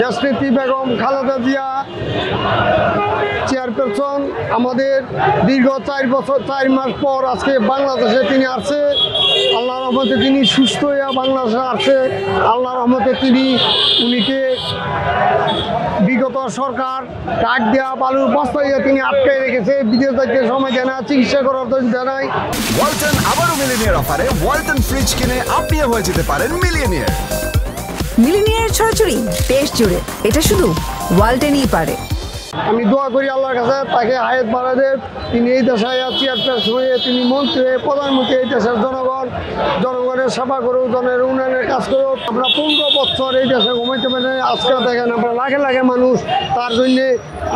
দেশনেত্রী বেগম খালেদা জিয়া চেয়ারপারসন আমাদের দীর্ঘ 4 মাস পর আজকে বাংলাদেশে তিনি আসছে। আল্লাহর রহমতে তিনি সুস্থ হয়ে বাংলাদেশে আসছে। আল্লাহর রহমতে উনিকে বিগত সরকার কাঠ দেওয়া বালুর বস্তা দিয়ে তিনি আটকায় রেখেছে, বিদেশ যাইতে সময় দেয় না, চিকিৎসা করার দেয় নাই। ওয়ালটন আবারও মিলিনিয়ার অফারে ওয়ালটন ফ্রিজ কিনে আপনিও হয়ে যেতে পারেন মিলিয়নিয়ার। মিলিনিয়ার ছড়াছড়ি দেশ জুড়ে, এটা শুধু ওয়ালটেনই পারে। আমি দোয়া করি আল্লাহর কাছে তাকে হায়াত বাড়া দেব। তিনি এই দেশে চেয়ারপারসন হয়ে তিনি মন্ত্রী প্রধানমন্ত্রী এই দেশের জনগণের সেবা করুক, জনের উন্নয়নের কাজ করুক। আমরা 15 বছর এই দেশে ঘুমাইতে পারি। আজকে দেখেন আমরা লাখে লাখে মানুষ, তার জন্যে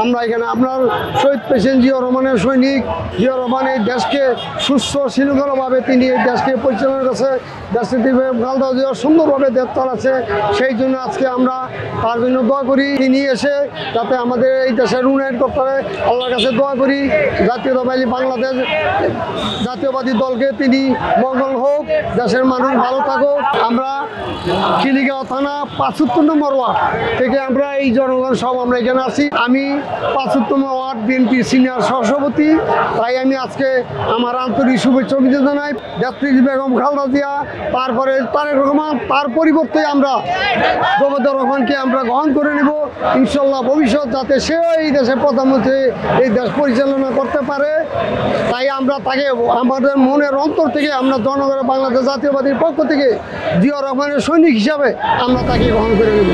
আমরা এখানে আপনার শহীদ প্রেসিডেন্ট জিয়াউর রহমানের সৈনিক জিয়াউর রহমান এই দেশকে সুস্থ শৃঙ্খলাভাবে তিনি এই দেশকে পরিচালনা করছে। দেশনীতি খালেদা জিয়া সুন্দরভাবে দেশ চালাচ্ছে, সেই জন্য আজকে আমরা তার জন্য দোয়া করি। তিনি এসে যাতে আমাদের এই দেশের উন্নয়ন করতে পারে, আল্লাহর কাছে দোয়া করি। জাতীয়তাবাদী বাংলাদেশ জাতীয়বাদী দলকে তিনি মঙ্গল হোক, দেশের মানুষ ভালো থাকুক। আমরা খিলিগাঁও থানা 75 নম্বর ওয়ার্ড থেকে আমরা এই জনগণ সব আমরা এখানে আছি। আমি 75 ওয়ার্ড বিএনপি সিনিয়র সহসভাপতি, তাই আমি আজকে আমার আন্তরিক শুভেচ্ছা অভিযোগ জানাই। দেশনেত্রী বেগম খালেদা জিয়া, তারপরে তারেক রহমান, তার পরিবর্তে আমরা জবেদুর রহমানকে আমরা গ্রহণ করে নেব ইনশাল্লাহ। ভবিষ্যৎ যাতে সেও এই দেশের প্রধানমন্ত্রী এই দেশ পরিচালনা করতে পারে, তাই আমরা তাকে আমাদের মনের অন্তর থেকে আমরা জনগণের বাংলাদেশ জাতীয়বাদীর পক্ষ থেকে জিয়াউর রহমানের সৈনিক হিসাবে আমরা তাকে গ্রহণ করে নেব।